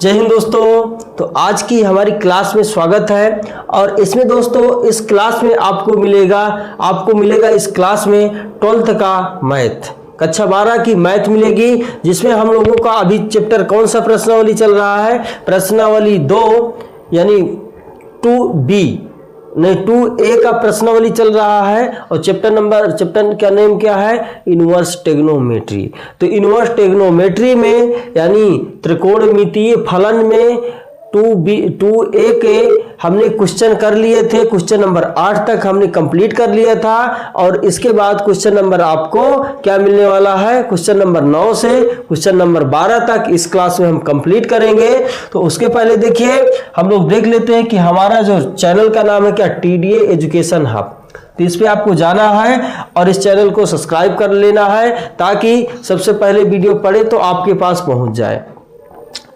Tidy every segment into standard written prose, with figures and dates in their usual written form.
जय हिंद दोस्तों। तो आज की हमारी क्लास में स्वागत है और इसमें दोस्तों इस क्लास में आपको मिलेगा इस क्लास में 12th का मैथ, कक्षा 12 की मैथ मिलेगी, जिसमें हम लोगों का अभी चैप्टर कौन सा प्रश्नावली चल रहा है, प्रश्नावली 2 यानी 2B नहीं 2A का प्रश्नावली चल रहा है और चैप्टर का नेम क्या है, इनवर्स ट्रिग्नोमेट्री। तो इनवर्स ट्रिग्नोमेट्री में यानी त्रिकोणमितीय फलन में 2A के हमने क्वेश्चन कर लिए थे, क्वेश्चन नंबर 8 तक हमने कंप्लीट कर लिया था और इसके बाद क्वेश्चन नंबर आपको क्या मिलने वाला है, क्वेश्चन नंबर 9 से क्वेश्चन नंबर 12 तक इस क्लास में हम कंप्लीट करेंगे। तो उसके पहले देखिए हम लोग देख लेते हैं कि हमारा जो चैनल का नाम है क्या, TDA एजुकेशन हब। तो इस पे आपको जाना है और इस चैनल को सब्सक्राइब कर लेना है ताकि सबसे पहले वीडियो पड़े तो आपके पास पहुंच जाए।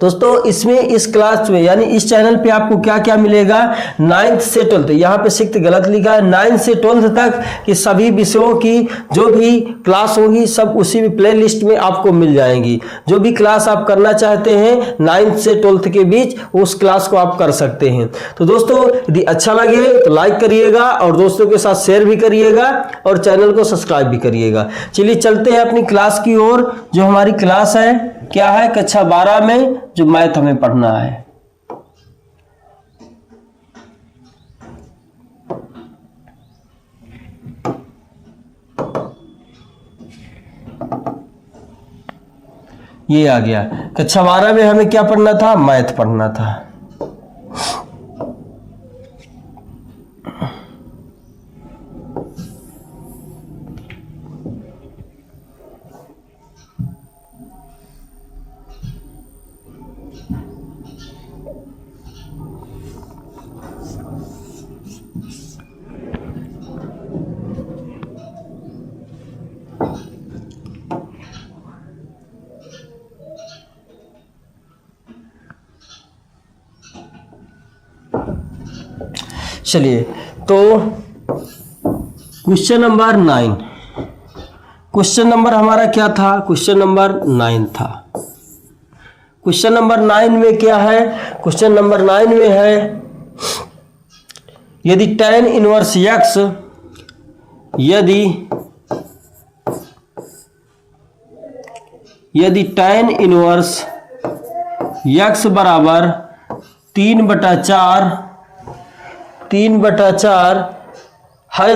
दोस्तों इसमें इस क्लास में यानी इस चैनल पे आपको क्या क्या मिलेगा, 9th से 12th, यहाँ पे 6th गलत लिखा है, 9th से 12th तक की सभी विषयों की जो भी क्लास होगी सब उसी प्ले लिस्ट में आपको मिल जाएंगी। जो भी क्लास आप करना चाहते हैं 9th से 12th के बीच उस क्लास को आप कर सकते हैं। तो दोस्तों यदि अच्छा लगे तो लाइक करिएगा और दोस्तों के साथ शेयर भी करिएगा और चैनल को सब्सक्राइब भी करिएगा। चलिए चलते हैं अपनी क्लास की ओर। जो हमारी क्लास है क्या है, कक्षा 12 में जो मैथ हमें पढ़ना है। ये आ गया, कक्षा 12 में हमें क्या पढ़ना था, मैथ पढ़ना था। चलिए तो क्वेश्चन नंबर 9, क्वेश्चन नंबर हमारा क्या था, क्वेश्चन नंबर 9 था। क्वेश्चन नंबर 9 में क्या है, क्वेश्चन नंबर 9 में है यदि tan इनवर्स x यदि tan इनवर्स x बराबर 3/4 है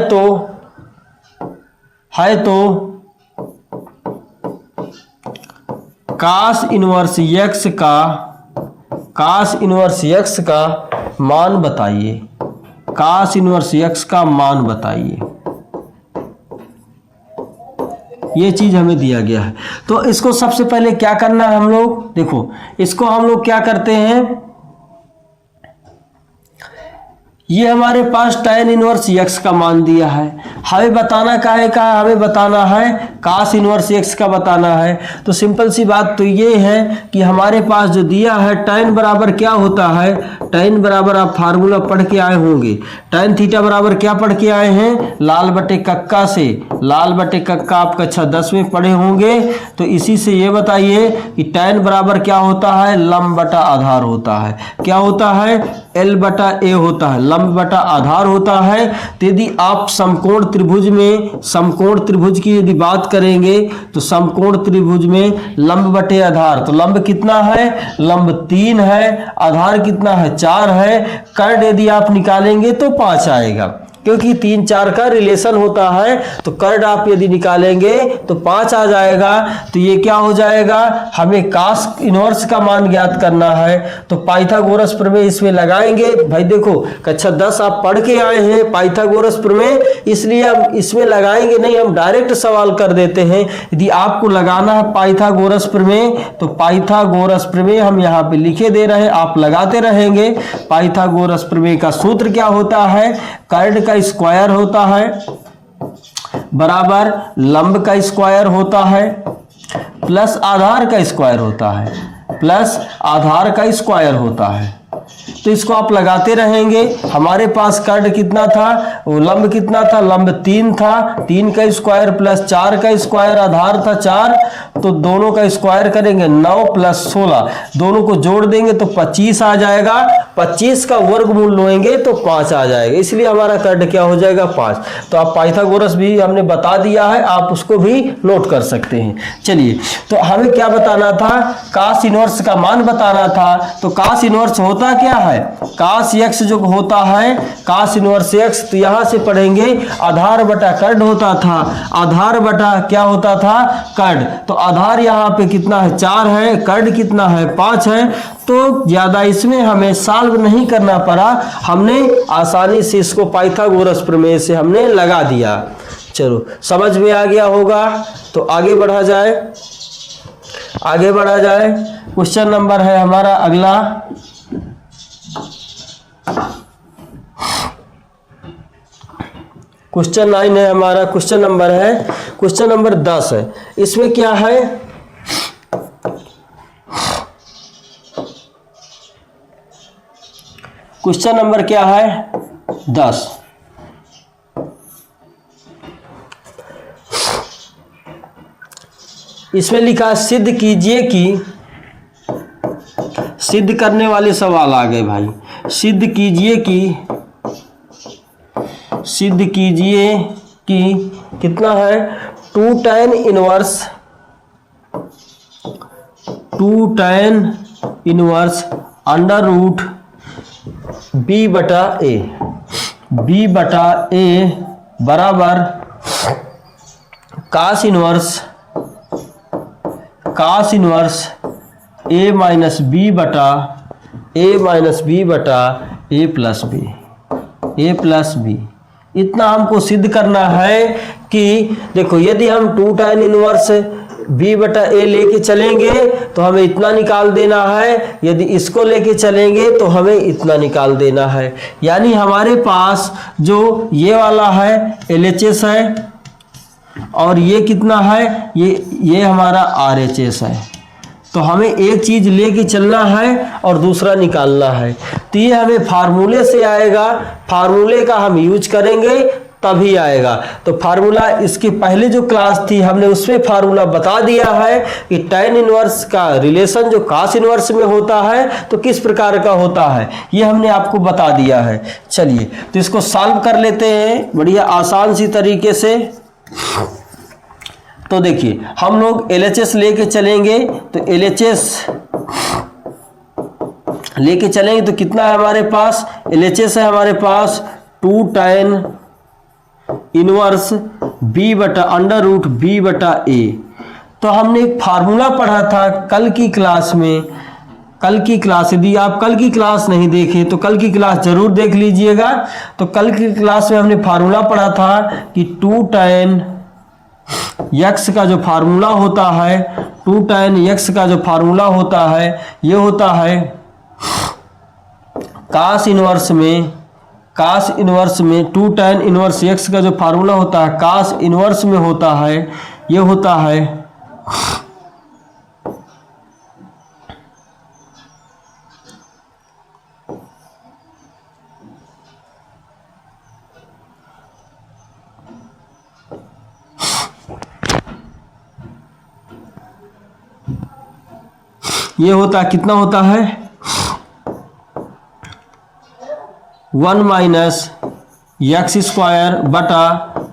तो cos इनवर्स x का मान बताइए, cos इनवर्स x का मान बताइए। ये चीज हमें दिया गया है। तो इसको सबसे पहले क्या करना है हम लोग, देखो इसको हम लोग क्या करते हैं, ये हमारे पास tan इनवर्स x का मान दिया है, हमें बताना क्या है, हमें बताना है cos इनवर्स x का बताना है। तो सिंपल सी बात तो ये है कि हमारे पास जो दिया है tan बराबर क्या होता है, tan बराबर आप फार्मूला पढ़ के आए होंगे, tan थीटा बराबर क्या पढ़ के आए हैं, लाल बटे कक्का से, लाल बटे कक्का आप कक्षा 10 में पढ़े होंगे। तो इसी से ये बताइए कि tan बराबर क्या होता है, लंब बटा आधार होता है। क्या होता है, L बटा A होता है, लंब बटा आधार होता है। तो यदि आप समकोण त्रिभुज की यदि बात करेंगे तो समकोण त्रिभुज में लंब बटे आधार, तो लंब कितना है, लंब 3 है, आधार कितना है, 4 है। कर्ण यदि आप निकालेंगे तो 5 आएगा, क्योंकि 3 4 का रिलेशन होता है। तो कर्ण आप यदि निकालेंगे तो 5 आ जाएगा। तो ये क्या हो जाएगा, हमें cos इनवर्स का मान ज्ञात करना है। तो पाइथागोरस प्रमेय इसमें लगाएंगे। भाई देखो कक्षा 10 आप पढ़ के आए हैं पाइथागोरस प्रमेय, इसलिए हम इसमें लगाएंगे नहीं, हम डायरेक्ट सवाल कर देते हैं। यदि आपको लगाना है पाइथागोरस प्रमेय तो पाइथागोरस प्रमेय हम यहाँ पे लिखे दे रहे हैं, आप लगाते रहेंगे। पाइथागोरस प्रमेय का सूत्र क्या होता है, कर्ण का स्क्वायर होता है बराबर लंब का स्क्वायर होता है प्लस आधार का स्क्वायर होता है, प्लस आधार का स्क्वायर होता है। तो इसको आप लगाते रहेंगे। हमारे पास कर्ण कितना था, वो लंब कितना था, लंब 3 था, 3 का स्क्वायर प्लस 4 का स्क्वायर, आधार था 4, तो दोनों का स्क्वायर करेंगे 9 प्लस 16, दोनों को जोड़ देंगे तो 25 आ जाएगा, 25 का वर्गमूल लेंगे तो 5 आ जाएगा, इसलिए हमारा कर्ण क्या हो जाएगा 5। तो आप पाइथागोरस भी हमने बता दिया है, आप उसको भी नोट कर सकते हैं। चलिए, तो हमें क्या बताना था, कास इनवर्स का मान बताना था। तो कास इनवर्स होता क्या है, कास एक्स जो होता है, कास इनवर्स एक्स, तो यहां से पढ़ेंगे आधार बटा कर्ण होता था, आधार बटा क्या होता था, कर्ण। तो आधार यहाँ पे कितना है 4 है, कर्ण कितना है 5 है, तो ज्यादा इसमें हमें सॉल्व नहीं करना पड़ा, हमने आसानी से इसको पाइथागोरस प्रमेय से हमने लगा दिया। चलो समझ में आ गया होगा, तो आगे बढ़ा जाए, आगे बढ़ा जाए। क्वेश्चन नंबर है हमारा अगला, क्वेश्चन 9 है हमारा, क्वेश्चन नंबर है, क्वेश्चन नंबर 10 है। इसमें क्या है, क्वेश्चन नंबर क्या है 10। इसमें लिखा है सिद्ध कीजिए कि, सिद्ध करने वाले सवाल आ गए भाई, सिद्ध कीजिए कि, सिद्ध कीजिए कि कितना है 2 tan inverse, 2 tan inverse under root b बटा ए, बी बटा ए बराबर cos inverse, cos inverse a minus b बटा, ए माइनस बी बटा a plus b, a plus b. इतना हमको सिद्ध करना है कि देखो, यदि हम 2 tan इनवर्स बी बटा ए लेके चलेंगे तो हमें इतना निकाल देना है, यदि इसको लेके चलेंगे तो हमें इतना निकाल देना है। यानी हमारे पास जो ये वाला है LHS है, और ये कितना है, ये हमारा RHS है। तो हमें एक चीज लेके चलना है और दूसरा निकालना है, तो ये हमें फार्मूले से आएगा, फार्मूले का हम यूज करेंगे तभी आएगा। तो फार्मूला इसके पहले जो क्लास थी हमने उसमें फार्मूला बता दिया है कि tan इनवर्स का रिलेशन जो कास इनवर्स में होता है तो किस प्रकार का होता है, ये हमने आपको बता दिया है। चलिए, तो इसको सॉल्व कर लेते हैं बढ़िया आसान सी तरीके से। तो देखिए, हम लोग LHS लेके चलेंगे, तो LHS लेके चलेंगे तो कितना है हमारे पास, LHS है हमारे पास 2 tan इनवर्स बी बटा अंडर रूट बी बटा ए। तो हमने एक फार्मूला पढ़ा था कल की क्लास में, कल की क्लास, यदि आप कल की क्लास नहीं देखे तो कल की क्लास जरूर देख लीजिएगा। तो कल की क्लास में हमने फार्मूला पढ़ा था कि 2 tan x का जो फार्मूला होता है, 2 tan x का जो फार्मूला होता है, ये होता है कास इनवर्स में, कास इनवर्स में 2 tan इनवर्स x का जो फार्मूला होता है कास इनवर्स में होता है, ये होता है ये होता है कितना होता है 1 माइनस एक्स स्क्वायर बटा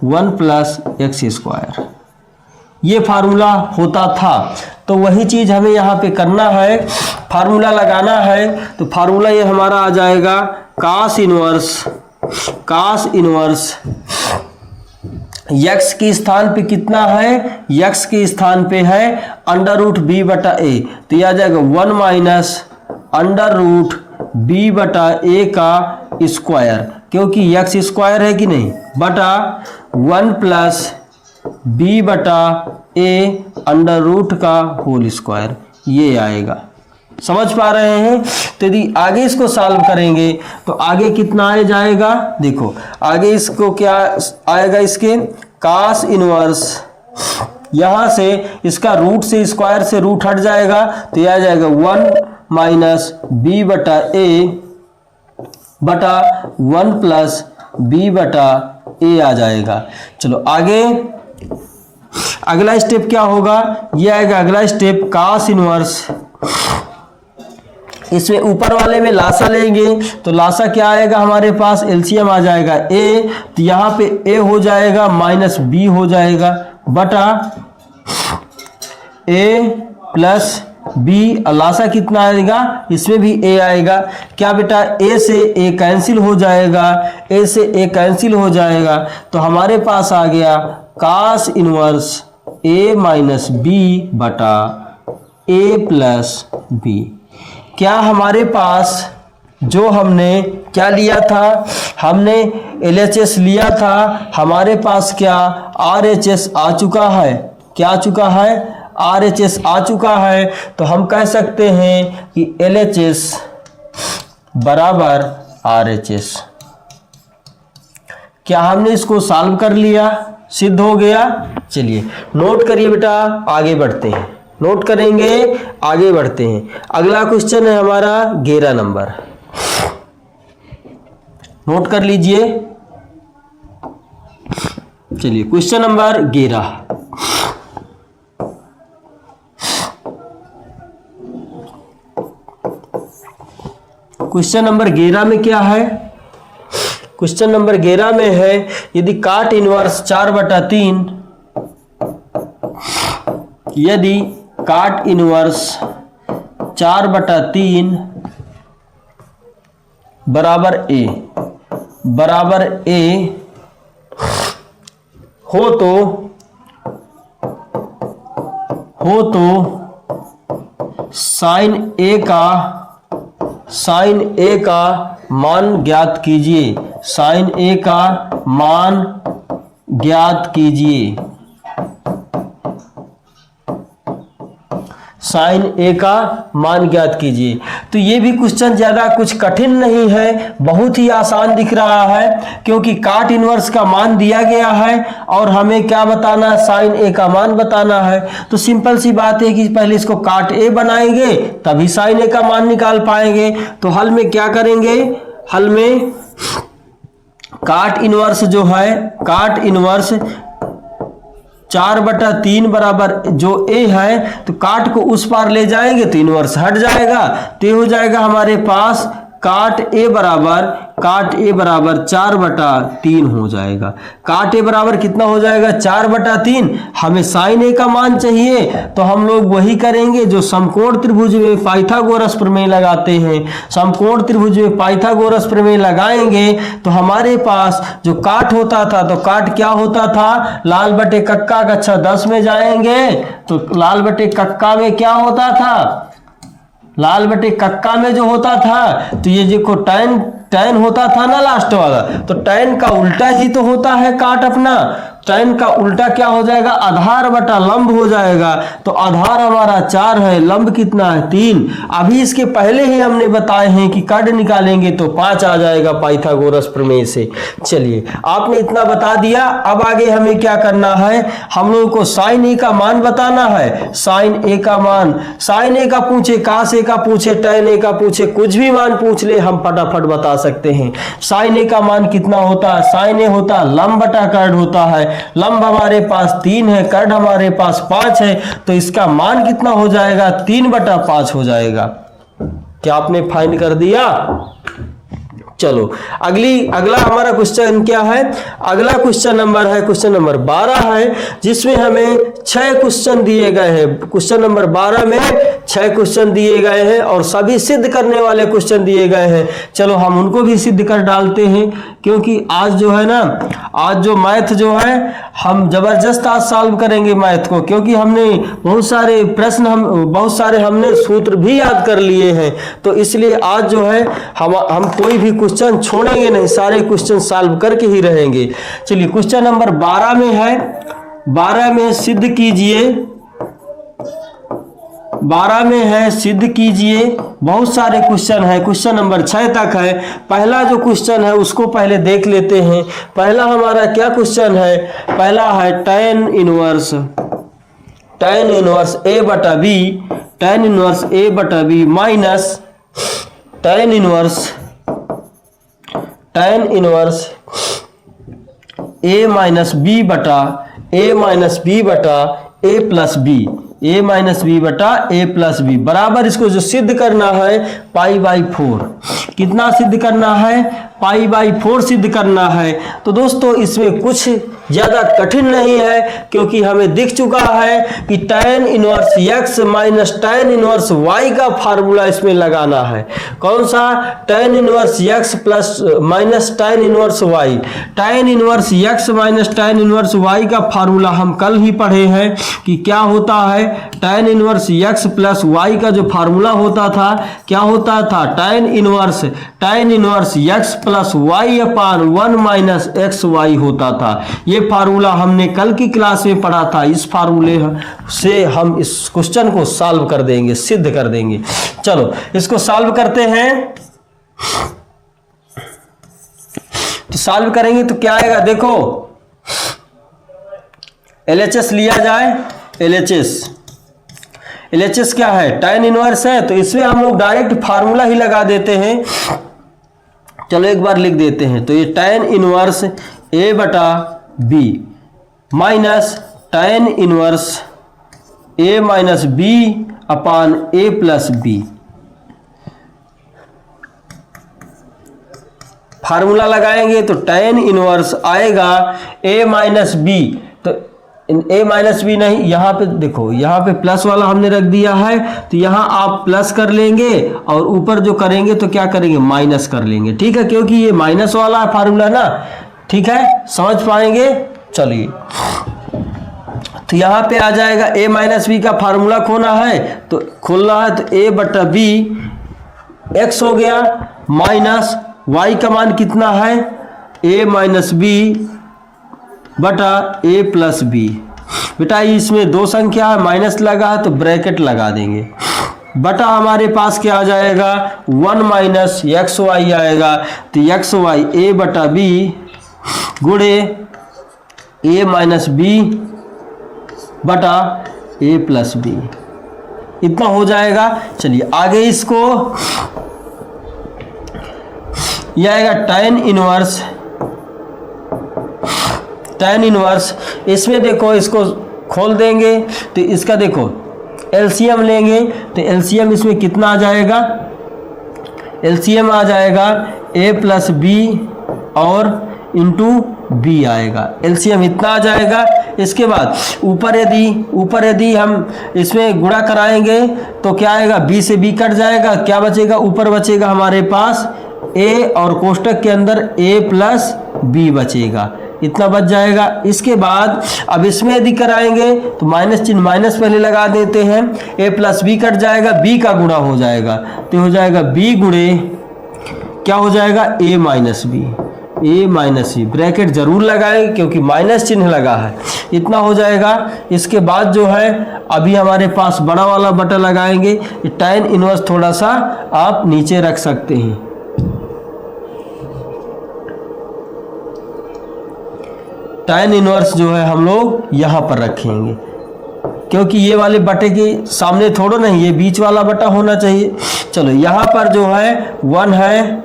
1 प्लस एक्स स्क्वायर, ये फार्मूला होता था। तो वही चीज हमें यहाँ पे करना है, फार्मूला लगाना है। तो फार्मूला ये हमारा आ जाएगा कास इनवर्स, कास इनवर्स x के स्थान पे कितना है, x के स्थान पे है अंडर रूट बी बटा ए, तो यह आ जाएगा 1 माइनस अंडर रूट बी बटा ए का स्क्वायर, क्योंकि x स्क्वायर है कि नहीं, बटा 1 प्लस बी बटा ए अंडर रूट का होल स्क्वायर, ये आएगा। समझ पा रहे हैं। तो यदि आगे इसको सॉल्व करेंगे तो आगे कितना आ जाएगा, देखो आगे इसको क्या आएगा, इसके कास इनवर्स, यहां से इसका रूट से स्क्वायर से रूट हट जाएगा तो यह आ जाएगा 1 माइनस बी बटा ए बटा 1 प्लस बी बटा ए आ जाएगा। चलो आगे अगला स्टेप क्या होगा, ये आएगा अगला स्टेप cos इनवर्स। इसमें ऊपर वाले में लासा लेंगे तो लासा क्या आएगा हमारे पास, एलसीएम आ जाएगा ए, तो यहाँ पे ए हो जाएगा माइनस बी हो जाएगा बटा ए प्लस बी, लासा कितना आएगा, इसमें भी ए आएगा। क्या बेटा, ए से ए कैंसिल हो जाएगा, ए से ए कैंसिल हो जाएगा, तो हमारे पास आ गया cos inverse a minus b बटा ए प्लस बी। क्या हमारे पास जो हमने क्या लिया था, हमने LHS लिया था, हमारे पास क्या RHS आ चुका है, क्या आ चुका है, RHS आ चुका है। तो हम कह सकते हैं कि LHS बराबर RHS। क्या हमने इसको सॉल्व कर लिया, सिद्ध हो गया। चलिए नोट करिए बेटा, आगे बढ़ते हैं, नोट करेंगे आगे बढ़ते हैं। अगला क्वेश्चन है हमारा 11 नंबर, नोट कर लीजिए। चलिए क्वेश्चन नंबर 11, क्वेश्चन नंबर 11 में क्या है, क्वेश्चन नंबर 11 में है यदि काट इनवर्स 4/3, यदि काट इनवर्स 4/3 बराबर ए हो तो साइन ए का मान ज्ञात कीजिए, साइन ए का मान ज्ञात कीजिए, साइन ए का मान ज्ञात कीजिए। तो ये भी क्वेश्चन ज़्यादा कुछ कठिन नहीं है, बहुत ही आसान दिख रहा है, क्योंकि काट इनवर्स का मान दिया गया है और हमें क्या बताना है, साइन ए का मान बताना है। तो सिंपल सी बात है कि पहले इसको काट ए बनाएंगे तभी साइन ए का मान निकाल पाएंगे। तो हल में क्या करेंगे, हल में काट इनवर्स जो है, काट इनवर्स 4/3 बराबर जो ए है, तो काट को उस पार ले जाएंगे तो इनवर्स हट जाएगा, तो ये हो जाएगा हमारे पास काट ए बराबर 4/3 हो जाएगा। काट ए बराबर कितना हो जाएगा, 4/3। हमें साइन ए का मान चाहिए, तो हम लोग वही करेंगे जो समकोण त्रिभुज में पाइथागोरस प्रमेय लगाते हैं। समकोण त्रिभुज में पाइथागोरस प्रमेय लगाएंगे तो हमारे पास जो काट होता था, तो काट क्या होता था, लाल बटे कक्का कक्षा 10 में जाएंगे तो लाल बटे कक्का में क्या होता था, लाल बटे कक्का में जो होता था, तो ये देखो टैन होता था ना लास्ट वाला, तो टैन का उल्टा ही तो होता है काट अपना। टैन का उल्टा क्या हो जाएगा, आधार बटा लंब हो जाएगा। तो आधार हमारा 4 है, लंब कितना है 3। अभी इसके पहले ही हमने बताए हैं कि कट निकालेंगे तो 5 आ जाएगा पाइथागोरस प्रमेय से। चलिए आपने इतना बता दिया, अब आगे हमें क्या करना है, हम लोगों को साइन ए का मान बताना है। साइन ए का मान, साइन ए का पूछे, कास ए का पूछे, टैन ए का पूछे, कुछ भी मान पूछ ले हम फटाफट बता सकते हैं। साइन ए का मान कितना होता है, साइन ए होता है लंब बटा कर्ड होता है। लंब हमारे पास 3 है, कर्ड हमारे पास 5 है, तो इसका मान कितना हो जाएगा, 3/5 हो जाएगा। क्या आपने फाइंड कर दिया। चलो अगला हमारा क्वेश्चन क्या है, अगला क्वेश्चन नंबर है क्वेश्चन नंबर 12 है, जिसमें हमें 6 क्वेश्चन दिए गए हैं। क्वेश्चन नंबर 12 में 6 क्वेश्चन दिए गए हैं और सभी सिद्ध करने वाले क्वेश्चन दिए गए हैं। चलो हम उनको भी सिद्ध कर डालते हैं, क्योंकि आज जो है ना, आज जो मैथ जो है हम जबरदस्त आज सॉल्व करेंगे मैथ को, क्योंकि हमने बहुत सारे प्रश्न, बहुत सारे हमने सूत्र भी याद कर लिए हैं। तो इसलिए आज जो है हम कोई भी क्वेश्चन छोड़ेंगे नहीं, सारे क्वेश्चन सॉल्व करके ही रहेंगे। चलिए क्वेश्चन नंबर 12 में है, 12 में सिद्ध कीजिए, 12 में है सिद्ध कीजिए। बहुत सारे क्वेश्चन है, क्वेश्चन नंबर 6 तक है। पहला जो क्वेश्चन है उसको पहले देख लेते हैं। पहला हमारा क्या क्वेश्चन है, पहला है tan इनवर्स a बटा b, tan इनवर्स a बटा b minus tan inverse tan inverse a minus b बटा a माइनस बी बटा a plus b, a minus b बटा a प्लस बी बराबर इसको जो सिद्ध करना है पाई बाई 4। कितना सिद्ध करना है? पाई बाई 4 सिद्ध करना है। तो दोस्तों इसमें कुछ ज़्यादा कठिन नहीं है, क्योंकि हमें दिख चुका है कि tan inverse x minus tan inverse y का फार्मूला इसमें लगाना है। कौन सा? tan inverse x plus minus tan inverse y। tan inverse x minus tan inverse y का फार्मूला हम कल ही पढ़े हैं कि क्या होता है। tan inverse x plus y का जो फार्मूला होता था क्या होता था? tan inverse x plus y अपान 1 माइनस एक्स वाई होता था। ये फार्मूला हमने कल की क्लास में पढ़ा था। इस फार्मूले से हम इस क्वेश्चन को सॉल्व कर देंगे, सिद्ध कर देंगे। चलो इसको सॉल्व करते हैं। तो सॉल्व करेंगे तो क्या आएगा? देखो LHS लिया जाए। LHS क्या है? tan इनवर्स है, तो इसमें हम लोग डायरेक्ट फार्मूला ही लगा देते हैं। चलो एक बार लिख देते हैं। तो ये tan इनवर्स a बटा b minus tan inverse a minus b upon a plus b। Formula लगाएंगे तो tan इनवर्स आएगा a माइनस b। तो a माइनस बी नहीं, यहाँ पे देखो, यहाँ पे प्लस वाला हमने रख दिया है, तो यहाँ आप प्लस कर लेंगे और ऊपर जो करेंगे तो क्या करेंगे? माइनस कर लेंगे। ठीक है, क्योंकि ये माइनस वाला फार्मूला ना। ठीक है, समझ पाएंगे? चलिए तो यहाँ पे आ जाएगा a माइनस बी का फार्मूला खोना है तो खोलना है, तो a बटा b x हो गया माइनस y का मान कितना है? a माइनस बी बटा a प्लस बी। बेटा इसमें दो संख्या है, माइनस लगा है तो ब्रैकेट लगा देंगे। बटा हमारे पास क्या आ जाएगा? 1 माइनस एक्स वाई आएगा। तो एक्स वाई a बटा b गुणे a माइनस बी बटा a प्लस बी, इतना हो जाएगा। चलिए आगे इसको, यह आएगा tan इनवर्स। इसमें देखो इसको खोल देंगे तो इसका देखो एलसीएम लेंगे, तो एलसीएम इसमें कितना आ जाएगा? एलसीएम आ जाएगा a प्लस बी और इंटू बी आएगा। एलसीएम इतना आ जाएगा। इसके बाद ऊपर यदि हम इसमें गुणा कराएंगे तो क्या आएगा? b से b कट जाएगा, क्या बचेगा? ऊपर बचेगा हमारे पास a और कोष्टक के अंदर a प्लस बी बचेगा, इतना बच जाएगा। इसके बाद अब इसमें यदि कराएंगे तो माइनस चिन्ह माइनस पहले लगा देते हैं, a प्लस बी कट जाएगा, b का गुणा हो जाएगा, तो हो जाएगा b गुणे क्या हो जाएगा? a minus B. ब्रैकेट जरूर लगाएं क्योंकि माइनस चिन्ह लगा है, इतना हो जाएगा। इसके बाद जो है अभी हमारे पास बड़ा वाला बटन लगाएंगे। tan इनवर्स थोड़ा सा आप नीचे रख सकते हैं। tan इनवर्स जो है हम लोग यहाँ पर रखेंगे, क्योंकि ये वाले बटे के सामने थोड़ा नहीं, ये बीच वाला बटा होना चाहिए। चलो यहाँ पर जो है 1 है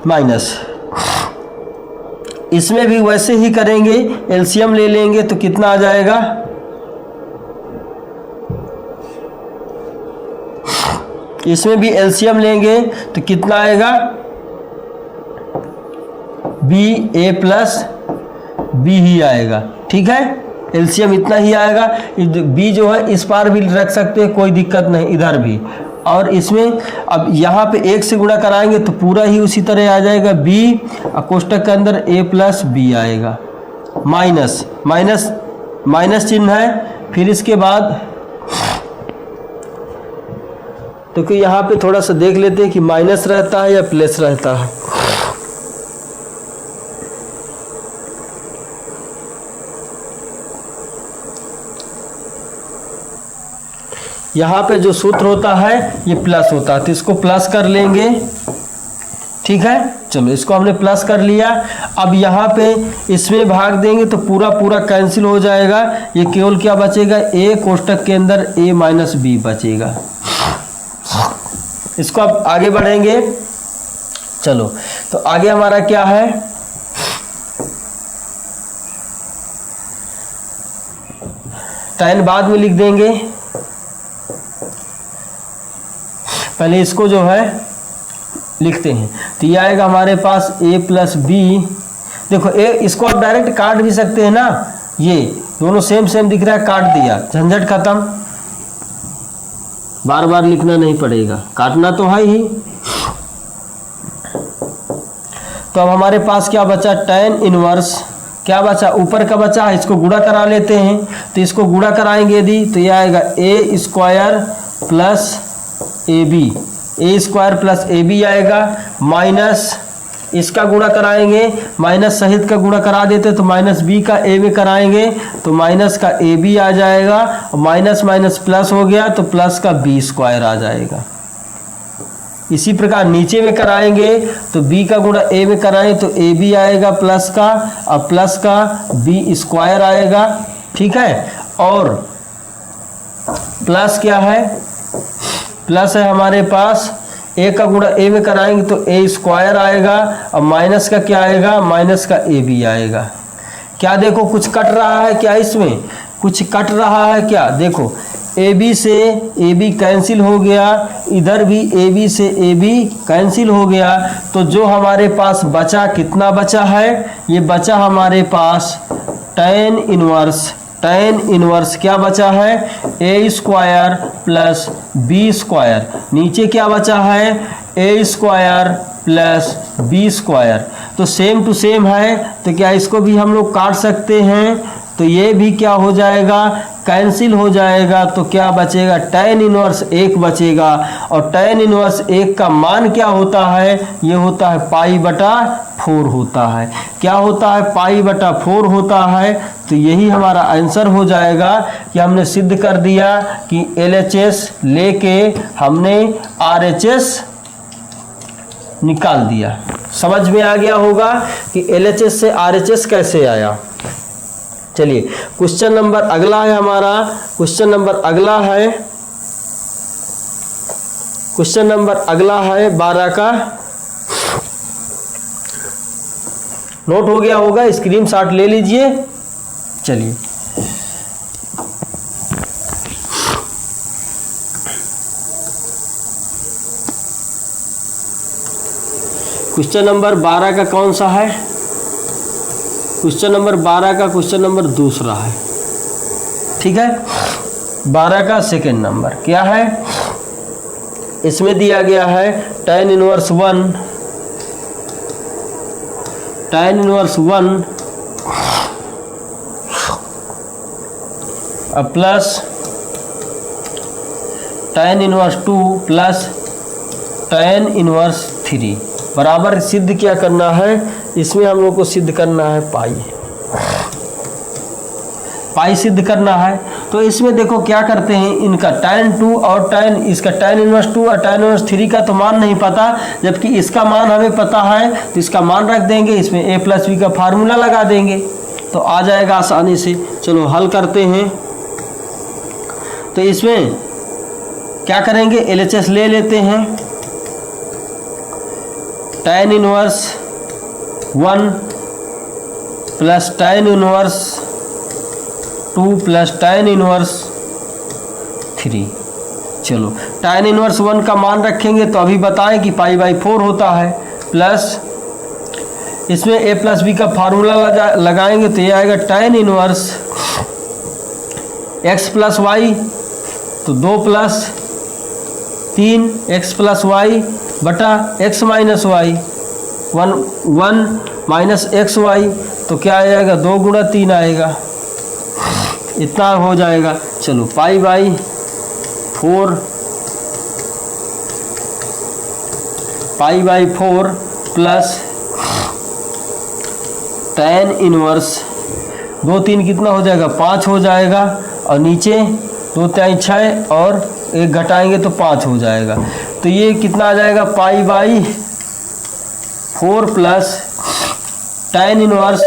माइनस, इसमें भी वैसे ही करेंगे, एलसीएम ले लेंगे तो कितना आ जाएगा? इसमें भी एलसीएम लेंगे तो कितना आएगा? बी ए प्लस बी ही आएगा। ठीक है, एलसीएम इतना ही आएगा। बी जो है इस पार भी रख सकते हैं, कोई दिक्कत नहीं, इधर भी। और इसमें अब यहाँ पे 1 से गुणा कराएंगे तो पूरा ही उसी तरह आ जाएगा b, और कोष्टक के अंदर a प्लस बी आएगा। माइनस चिन्ह है। फिर इसके बाद तो कि यहाँ पे थोड़ा सा देख लेते हैं कि माइनस रहता है या प्लस रहता है। यहाँ पे जो सूत्र होता है ये प्लस होता है, तो इसको प्लस कर लेंगे। ठीक है, चलो इसको हमने प्लस कर लिया। अब यहाँ पे इसमें भाग देंगे तो पूरा कैंसिल हो जाएगा। ये केवल क्या बचेगा? a कोष्टक के अंदर a माइनस बी बचेगा। इसको अब आगे बढ़ेंगे। चलो तो आगे हमारा क्या है, tan बाद में लिख देंगे, पहले इसको जो है लिखते हैं। तो ये आएगा हमारे पास a प्लस बी, देखो a इसको आप डायरेक्ट काट भी सकते हैं ना, ये दोनों सेम सेम दिख रहा है, काट दिया, झंझट खत्म, बार बार लिखना नहीं पड़ेगा, काटना तो है ही। तो अब हमारे पास क्या बचा, tan इनवर्स, क्या बचा, ऊपर का बचा है, इसको गुणा करा लेते हैं। तो इसको गुणा कराएंगे यदि, तो ये आएगा a square plus a b, a square plus a b आएगा, माइनस इसका गुणा कराएंगे, माइनस सहित का गुणा करा देते तो माइनस बी का ए में कराएंगे तो माइनस का ए बी आ जाएगा, और माइनस माइनस प्लस हो गया तो प्लस का बी स्क्वायर आ जाएगा। इसी प्रकार नीचे में कराएंगे तो b का गुणा a में कराएंगे तो ए बी आएगा प्लस का, और प्लस का b स्क्वायर आएगा, ठीक है। और प्लस क्या है, प्लस है हमारे पास a का गुणा a में कराएंगे तो a स्क्वायर आएगा, और माइनस का क्या आएगा, माइनस का ए बी आएगा। क्या देखो कुछ कट रहा है क्या, इसमें कुछ कट रहा है क्या, देखो ए बी से ए बी कैंसिल हो गया, इधर भी ए बी से ए बी कैंसिल हो गया, तो जो हमारे पास बचा कितना बचा है, ये बचा हमारे पास tan इनवर्स क्या बचा है, a square plus b square, नीचे क्या बचा है, a square plus b square. तो सेम टू सेम है, तो क्या इसको भी हम लोग काट सकते हैं, तो ये भी क्या हो जाएगा, कैंसिल हो जाएगा, तो क्या बचेगा, tan इनवर्स 1 बचेगा, और tan इनवर्स 1 का मान क्या होता है, ये होता है π/4 होता है, क्या होता है, π/4 होता है। तो यही हमारा आंसर हो जाएगा कि हमने सिद्ध कर दिया कि LHS लेके हमने RHS निकाल दिया। समझ में आ गया होगा कि LHS से RHS कैसे आया। चलिए क्वेश्चन नंबर अगला है हमारा, क्वेश्चन नंबर अगला है 12 का, नोट हो गया होगा, स्क्रीनशॉट ले लीजिए। चलिए क्वेश्चन नंबर 12 का कौन सा है, क्वेश्चन नंबर 12 का क्वेश्चन नंबर दूसरा है, ठीक है। 12 का सेकेंड नंबर क्या है, इसमें दिया गया है tan inverse 1 plus tan inverse 2 plus tan inverse 3 बराबर सिद्ध क्या करना है, इसमें हम लोग को सिद्ध करना है पाई सिद्ध करना है। तो इसमें देखो क्या करते हैं, इनका tan 2 और इसका tan इनवर्स 2 और tan इनवर्स 3 का तो मान नहीं पता, जबकि इसका मान हमें पता है, तो इसका मान रख देंगे, इसमें a प्लस बी का फार्मूला लगा देंगे तो आ जाएगा आसानी से। चलो हल करते हैं। तो इसमें क्या करेंगे, LHS ले लेते हैं, tan inverse 1 plus tan inverse 2 plus tan inverse 3। चलो tan इनवर्स 1 का मान रखेंगे तो अभी बताएं कि π/4 होता है, प्लस इसमें a प्लस बी का फार्मूला लगाएंगे तो ये आएगा tan inverse x plus y, तो 2 प्लस 3 x प्लस वाई बटा x minus y, 1 minus x y, तो क्या आएगा 2 गुणा 3 आएगा, इतना हो जाएगा। चलो π/4 प्लस tan इनवर्स 2 3 कितना हो जाएगा, 5 हो जाएगा, और नीचे 2 3 6 और 1 घटाएंगे तो 5 हो जाएगा। तो ये कितना आ जाएगा, π/4 प्लस tan इनवर्स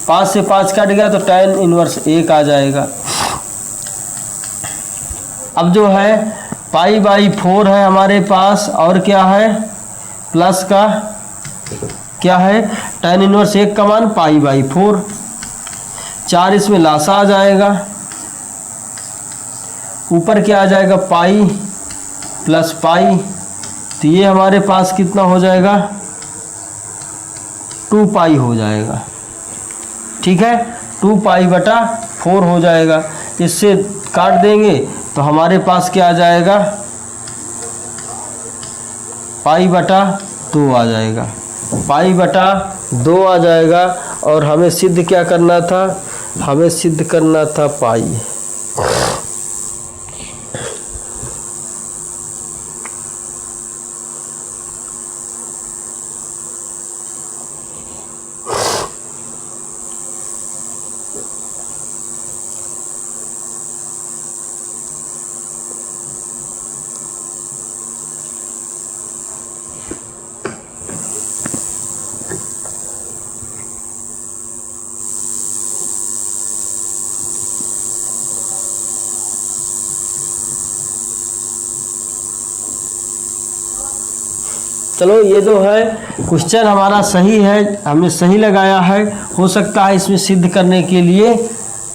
5 से 5 कट गया तो tan इनवर्स 1 आ जाएगा। अब जो है π/4 है हमारे पास, और क्या है प्लस का क्या है tan इनवर्स 1 का मान π/4, 4 इसमें लासा आ जाएगा, ऊपर क्या आ जाएगा पाई प्लस पाई, तो ये हमारे पास कितना हो जाएगा 2π हो जाएगा। ठीक है, 2π/4 हो जाएगा। इससे काट देंगे तो हमारे पास क्या आ जाएगा π/2 आ जाएगा, π/2 आ जाएगा। और हमें सिद्ध क्या करना था, हमें सिद्ध करना था पाई। चलो ये जो है क्वेश्चन हमारा सही है, हमने सही लगाया है। हो सकता है इसमें सिद्ध करने के लिए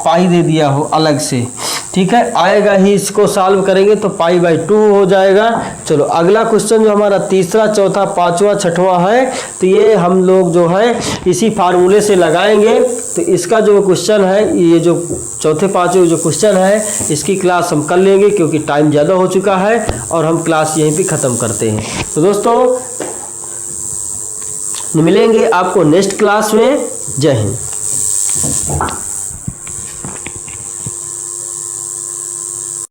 पाई दे दिया हो अलग से। ठीक है, आएगा ही, इसको सॉल्व करेंगे तो π/2 हो जाएगा। चलो अगला क्वेश्चन जो हमारा तीसरा, चौथा, पांचवा, छठवां है, तो ये हम लोग जो है इसी फार्मूले से लगाएंगे। तो इसका जो क्वेश्चन है, ये जो चौथे पांचवे जो क्वेश्चन है, इसकी क्लास हम कर लेंगे क्योंकि टाइम ज़्यादा हो चुका है और हम क्लास यहीं पे ख़त्म करते हैं। तो दोस्तों मिलेंगे आपको नेक्स्ट क्लास में। जय हिंद।